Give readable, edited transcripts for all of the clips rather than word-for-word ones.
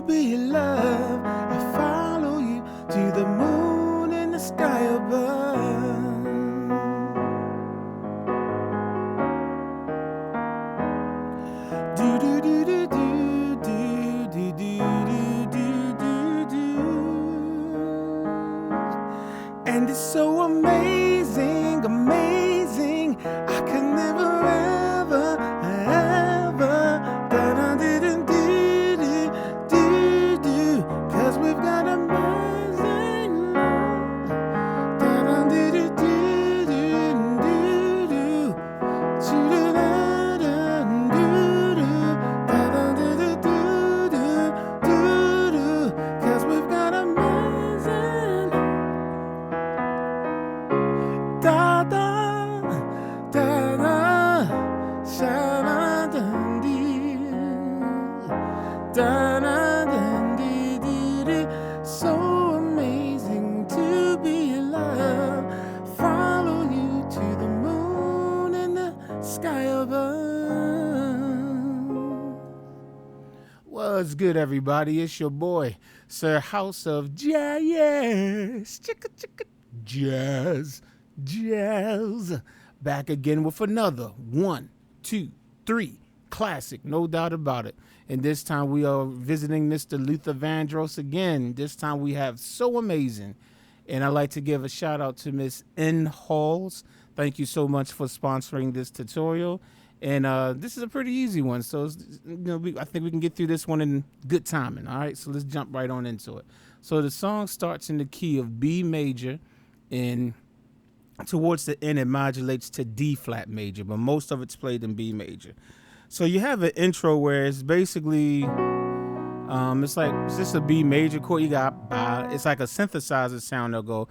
be your love. I follow you to the moon and the sky above. Do do do do do do do do do do do. And it's so amazing, amazing. I could never ever, ever da do do do do do. 'Cause we've got amazing love. Da do do do do do do. Cause we've got amazing da da da da sha da dee da da da dee dee. So amazing to be alive. Follow you to the moon and the sky above. What's good, everybody? It's your boy, Sir House of Jazz. Chicka chicka jazz, jazz. Back again with another 1, 2, 3 classic, no doubt about it. And this time we are visiting Mr. Luther Vandross again. This time we have So Amazing. And I'd like to give a shout out to Miss N. Halls. Thank you so much for sponsoring this tutorial. And this is a pretty easy one. So I think we can get through this one in good timing. All right, so let's jump right on into it. So the song starts in the key of B major, and towards the end it modulates to D flat major, but most of it's played in B major. So you have an intro where it's basically it's like it's just a B major chord. You got it's like a synthesizer sound. They'll go.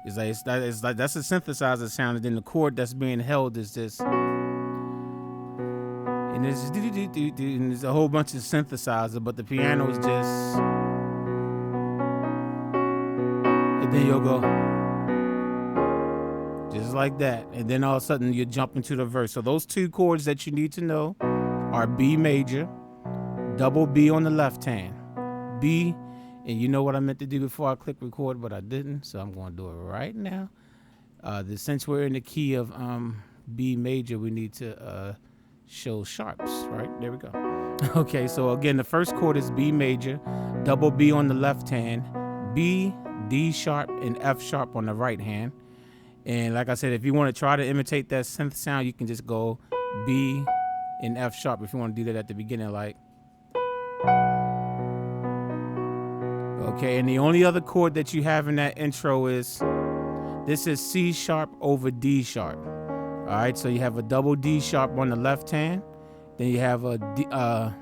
It's like that's a synthesizer sound, and then the chord that's being held is this, and there's a whole bunch of synthesizer, but the piano is just, and then you'll go just like that, and then all of a sudden you jump into the verse. So those two chords that you need to know are B major, double B on the left hand, B. And you know what I meant to do before I click record, but I didn't, so I'm going to do it right now. Since we're in the key of B major, we need to show sharps, right? There we go. Okay, so again, the first chord is B major, double B on the left hand, B, D sharp, and F sharp on the right hand. And like I said, if you want to try to imitate that synth sound, you can just go B and F sharp if you want to do that at the beginning, like. Okay, and the only other chord that you have in that intro is, this is C sharp over D sharp. All right, so you have a double D sharp on the left hand, then you have a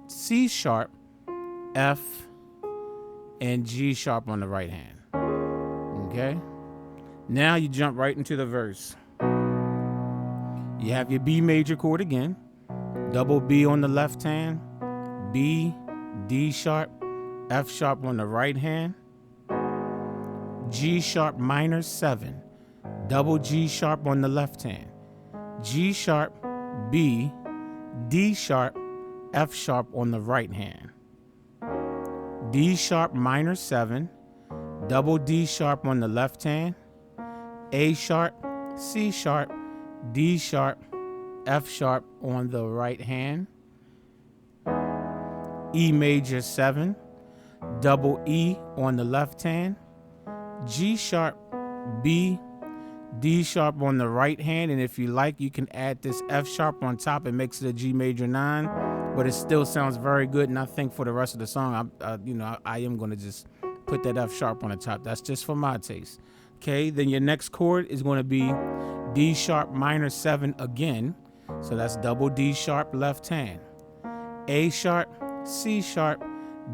C sharp, F, and G sharp on the right hand. Okay, now you jump right into the verse. You have your B major chord again, double B on the left hand, B, D sharp, F sharp on the right hand, G sharp minor 7, double G sharp on the left hand, G sharp, B, D sharp, F sharp on the right hand, D sharp minor 7, double D sharp on the left hand, A sharp, C sharp, D sharp, F sharp on the right hand, E major 7, double E on the left hand, G sharp, B, D sharp on the right hand, and if you like, you can add this F sharp on top. It makes it a G major 9, but it still sounds very good. And I think for the rest of the song, I am going to just put that F sharp on the top. That's just for my taste. Okay, then your next chord is going to be D sharp minor 7 again, so that's double D sharp left hand, A sharp, C sharp,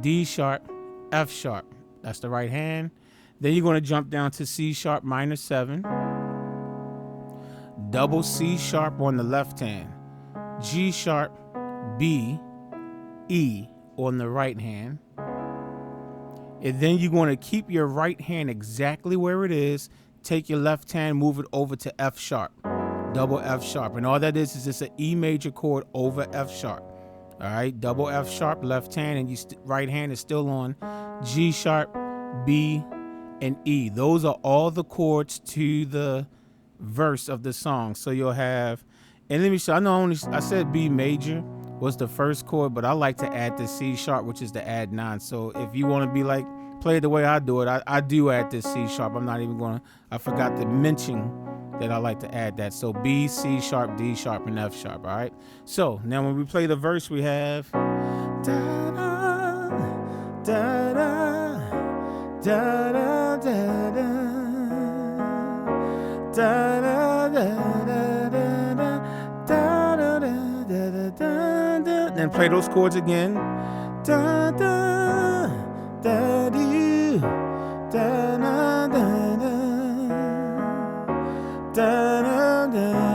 D sharp, F sharp, that's the right hand. Then you're going to jump down to C sharp minor 7, double C sharp on the left hand, G sharp, B, E on the right hand. And then you're going to keep your right hand exactly where it is, take your left hand, move it over to F sharp, double F sharp. And all that is just an E major chord over F sharp. All right, double F sharp left hand, and right hand is still on G sharp, B, and E. Those are all the chords to the verse of the song. So you'll have, and let me show. I said B major was the first chord, but I like to add the C sharp, which is the add 9. So if you want to be like, play it the way I do it, I do add this C sharp. I'm not even going to, I forgot to mention that I like to add that. So B, C sharp, D sharp, and F sharp. All right. So now when we play the verse, we have da da da da da da da da da da. Then play those chords again. Da da da do da da da da da da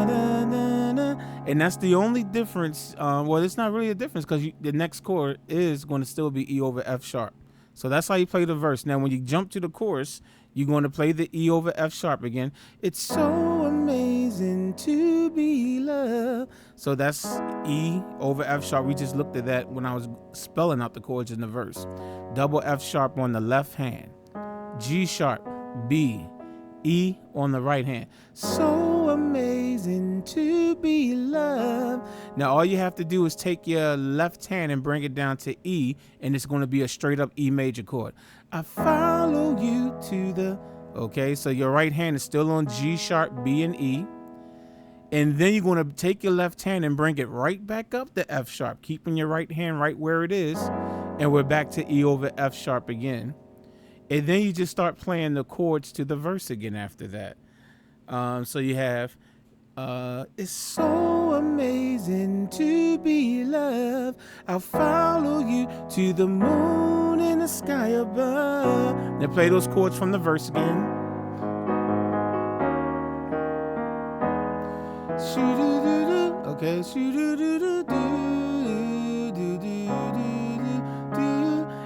da da. And that's the only difference. Well, it's not really a difference because the next chord is going to still be E over F sharp. So that's how you play the verse. Now, when you jump to the chorus, you're going to play the E over F sharp again. It's so amazing to be loved. So that's E over F sharp. We just looked at that when I was spelling out the chords in the verse. Double F sharp on the left hand. G sharp, B, E on the right hand. So amazing to be loved. Now all you have to do is take your left hand and bring it down to E, and it's going to be a straight up E major chord. I follow you to the, okay, so your right hand is still on G sharp, B, and E. And then you're going to take your left hand and bring it right back up to F sharp, keeping your right hand right where it is. And we're back to E over F sharp again. And then you just start playing the chords to the verse again after that. So you have, it's so amazing to be loved. I'll follow you to the moon in the sky above. Now play those chords from the verse again. Okay.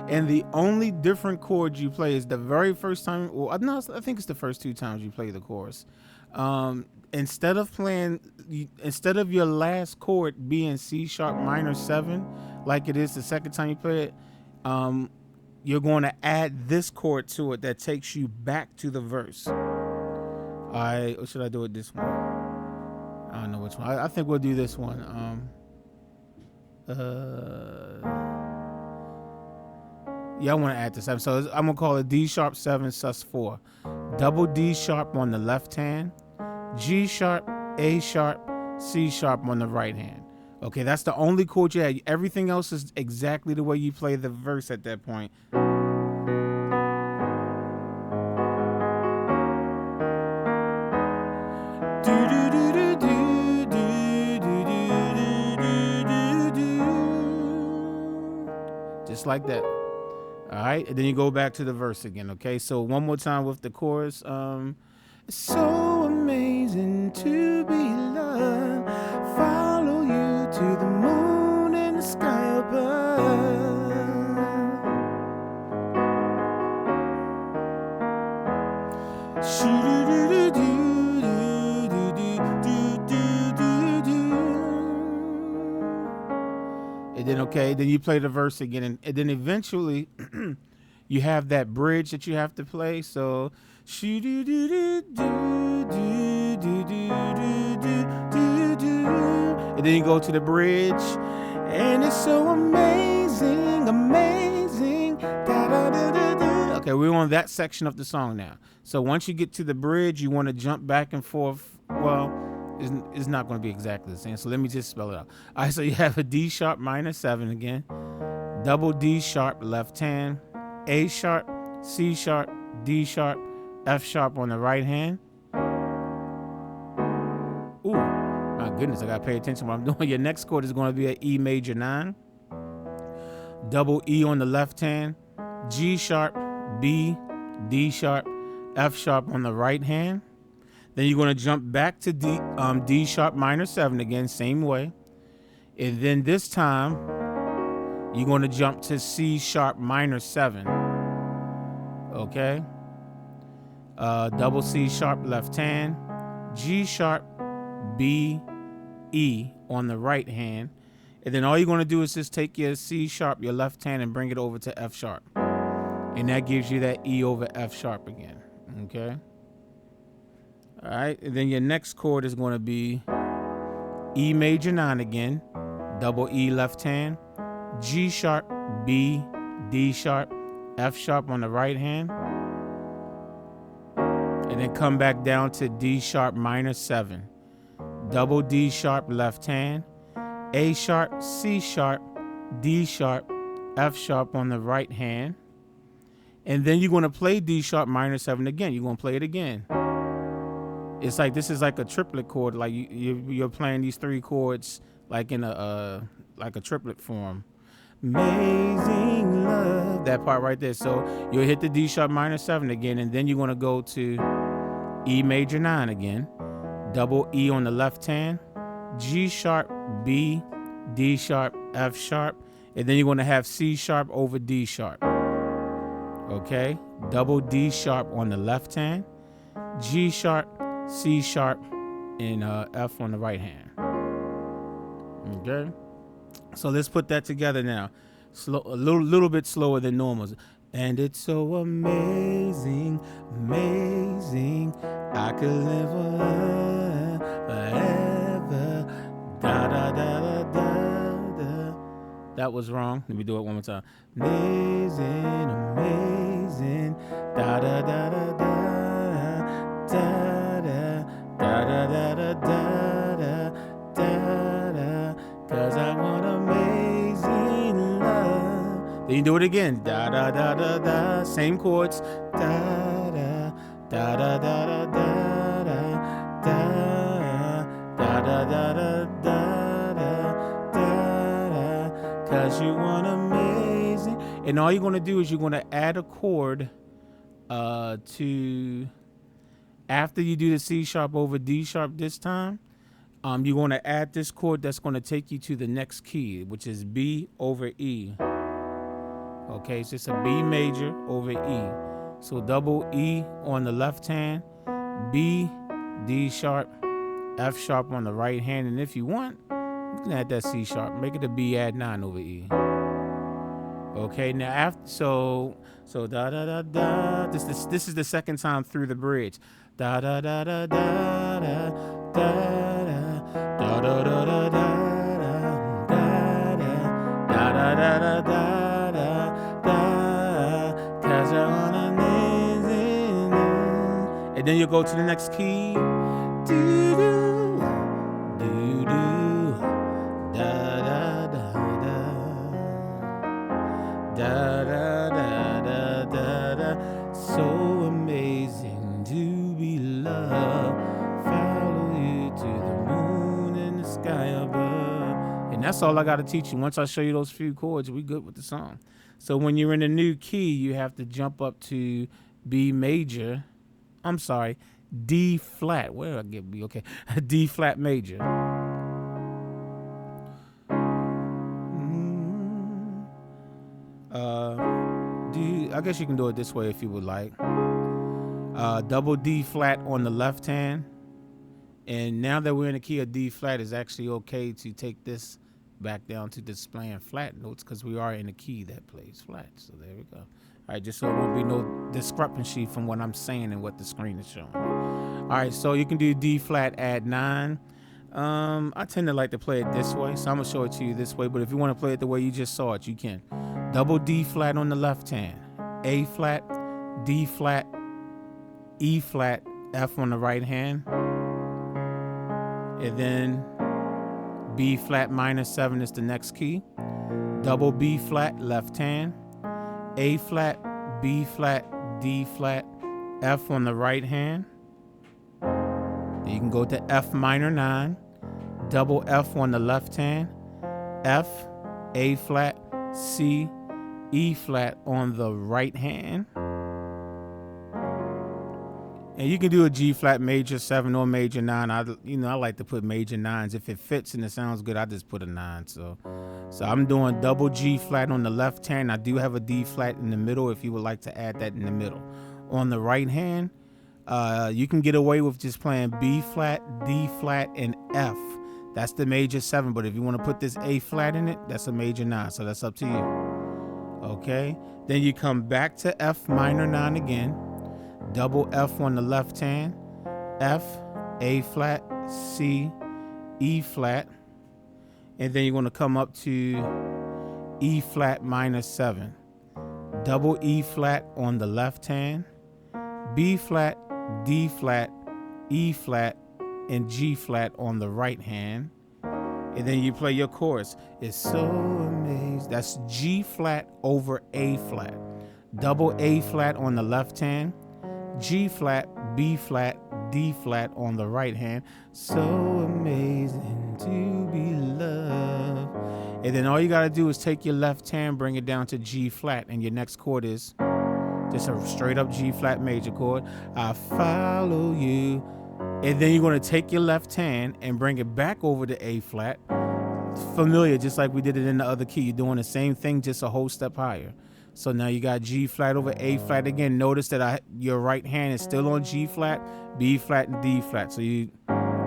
And the only different chord you play is the very first time. Well, no, I think it's the first 2 times you play the chorus. Instead of your last chord being C sharp minor 7, like it is the second time you play it, you're going to add this chord to it that takes you back to the verse. Or should I do it this one? I don't know which one. I think we'll do this one. Yeah, I want to add this up. So I'm going to call it D sharp 7 sus 4. Double D sharp on the left hand. G sharp, A sharp, C sharp on the right hand. Okay, that's the only chord you have. Everything else is exactly the way you play the verse at that point. Just like that. All right, and then you go back to the verse again. Okay, so one more time with the chorus. It's so amazing to be loved. Follow you to the moon and the sky above. And then then you play the verse again, and then eventually you have that bridge that you have to play. So and then you go to the bridge, and it's so amazing, amazing. Okay, we're on that section of the song now. So once you get to the bridge, you want to jump back and forth. Well, it's not going to be exactly the same. So let me just spell it out. All right, so you have a D sharp minor 7 again. Double D sharp left hand. A sharp, C sharp, D sharp, F sharp on the right hand. Ooh, my goodness, I got to pay attention to what I'm doing. Your next chord is going to be an E major 9. Double E on the left hand. G sharp, B, D sharp, F sharp on the right hand. Then you're going to jump back to D sharp minor 7 again, same way. And then this time, you're going to jump to C sharp minor 7. Okay? Double C sharp left hand. G sharp, B, E on the right hand. And then all you're going to do is just take your C sharp, your left hand, and bring it over to F sharp. And that gives you that E over F sharp again. Okay. All right. And then your next chord is going to be E major 9 again. Double E left hand. G sharp, B, D sharp, F sharp on the right hand. And then come back down to D sharp minor 7. Double D sharp left hand. A sharp, C sharp, D sharp, F sharp on the right hand. And then you're going to play D sharp minor 7 again. You're going to play it again. It's like this is like a triplet chord. Like you're playing these 3 chords like in a triplet form. Amazing love. That part right there. So you'll hit the D sharp minor 7 again. And then you're going to go to E major 9 again. Double E on the left hand. G sharp, B, D sharp, F sharp, and then you're going to have C sharp over D sharp. Okay, double D sharp on the left hand, G sharp, C sharp, and F on the right hand. Okay, so let's put that together now. Slow, a little bit slower than normal. And it's so amazing, amazing. I could live forever. Da da da da da da. That was wrong. Let me do it one more time. Amazing, amazing. Da da da da da da da da da da da da da. 'Cause I want amazing love. Then you do it again. Da da da da da. Same chords. Da da da da da da da da da da da da da da. 'Cause you want amazing. And all you're gonna do is you're gonna add a chord to after you do the C sharp over D sharp this time. You're gonna add this chord that's gonna take you to the next key, which is B over E. Okay, so it's a B major over E. So double E on the left hand, B, D sharp, F sharp on the right hand, and if you want, you can add that C sharp, make it a B add 9 over E. Okay, now after so da da da da. This is the second time through the bridge. Da da da da da da da da da da da da da da da da. 'Cause I want amazing. And then you go to the next key. Do do do do da da da da da da da da da. So amazing to be loved. Follow you to the moon and the sky above. And that's all I got to teach you. Once I show you those few chords, we good with the song. So when you're in a new key, you have to jump up to B major. I'm sorry, D flat. Where did I get B? Okay, D flat major. I guess you can do it this way if you would like. Double D flat on the left hand. And now that we're in the key of D flat, it's actually okay to take this back down to displaying flat notes because we are in a key that plays flat. So there we go. All right, just so there won't be no discrepancy from what I'm saying and what the screen is showing. All right, so you can do D flat add 9. I tend to like to play it this way, so I'm gonna show it to you this way. But if you want to play it the way you just saw it, you can. Double D flat on the left hand, A flat, D flat, E flat, F on the right hand, and then B flat minor 7 is the next key. Double B flat left hand, A flat, B flat, D flat, F on the right hand. Then you can go to F minor 9, double F on the left hand, F, A flat, C, E flat on the right hand. And you can do a G flat major 7 or major 9. I like to put major 9s. If it fits and it sounds good, I just put a 9. So I'm doing double G flat on the left hand. I do have a D flat in the middle if you would like to add that in the middle. On the right hand, you can get away with just playing B flat, D flat, and F. That's the major 7, but if you want to put this A flat in it, that's a major 9, so that's up to you. Okay, then you come back to F minor 9 again, double F on the left hand, F, A flat, C, E flat, and then you're going to come up to E flat minor 7, double E flat on the left hand, B flat, D flat, E flat, and G flat on the right hand, and then you play your chorus. It's so amazing. That's G flat over A flat, double A flat on the left hand, G flat, B flat, D flat on the right hand. So amazing to be loved. And then all you gotta do is take your left hand, bring it down to G flat, and your next chord is just a straight up G flat major chord. I follow you. And then you're gonna take your left hand and bring it back over to A flat. Familiar, just like we did it in the other key. You're doing the same thing, just a whole step higher. So now you got G flat over A flat again. Notice that your right hand is still on G flat, B flat, and D flat. So you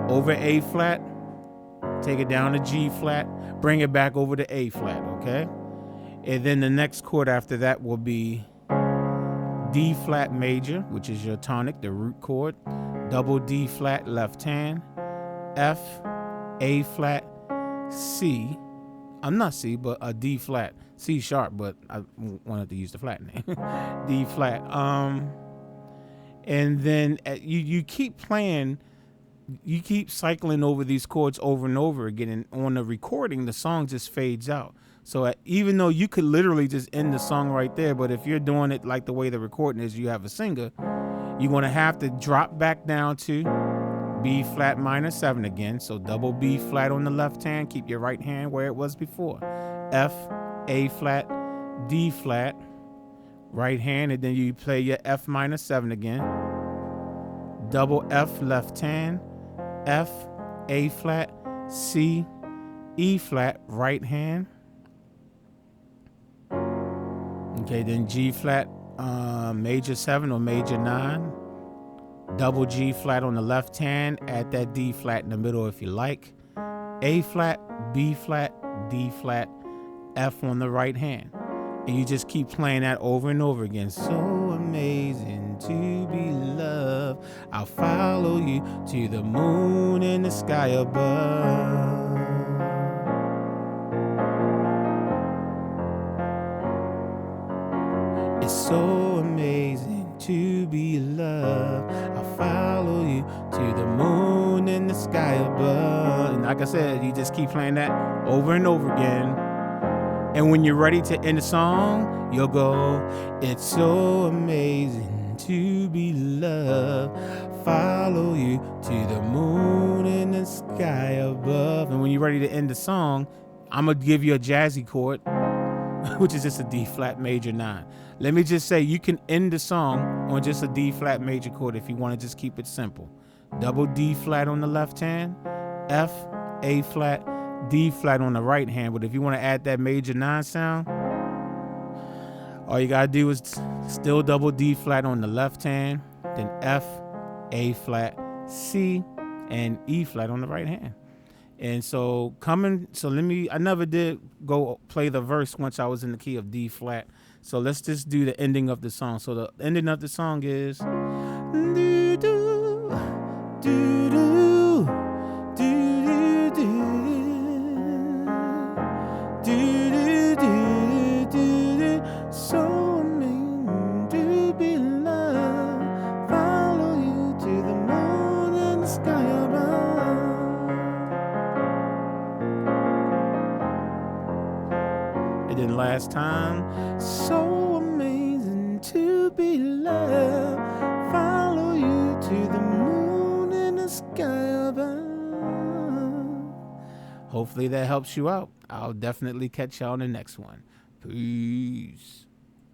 over A flat, take it down to G flat, bring it back over to A flat, okay? And then the next chord after that will be D flat major, which is your tonic, the root chord, double D flat left hand, F, A flat, C. I'm not C, but a D flat, C sharp, but I wanted to use the flat name. D flat. And then you keep playing, you keep cycling over these chords over and over again, and on the recording, the song just fades out. So even though you could literally just end the song right there, but if you're doing it like the way the recording is, you have a singer, you're gonna have to drop back down to B flat minor 7 again. So double B flat on the left hand, keep your right hand where it was before. F, A flat, D flat, right hand, and then you play your F minor 7 again. Double F left hand, F, A flat, C, E flat, right hand. Okay, then G flat, major 7 or major 9. Double G flat on the left hand, add that D flat in the middle if you like. A flat, B flat, D flat, F on the right hand. And you just keep playing that over and over again. So amazing to be loved. I'll follow you to the moon and the sky above. It's so amazing to be loved. I'll follow you to the moon and the sky above. And like I said, you just keep playing that over and over again. And when you're ready to end the song, you'll go, it's so amazing to be loved. Follow you to the moon and the sky above. And when you're ready to end the song, I'm going to give you a jazzy chord, which is just a D flat major 9. Let me just say, you can end the song on just a D flat major chord if you want to just keep it simple. Double D flat on the left hand, F, A flat, D flat on the right hand. But if you want to add that major 9 sound, all you gotta do is still double D flat on the left hand, then F, A flat, C, and E flat on the right hand. And so I never did go play the verse once I was in the key of D flat. So let's just do the ending of the song. So the ending of the song is do do do do do do do do. So amazing to be loved. Follow you to the moon and the sky above. And then last time, so amazing to be loved. Follow you to the moon and the sky above. Hopefully that helps you out. I'll definitely catch y'all on the next one. Peace.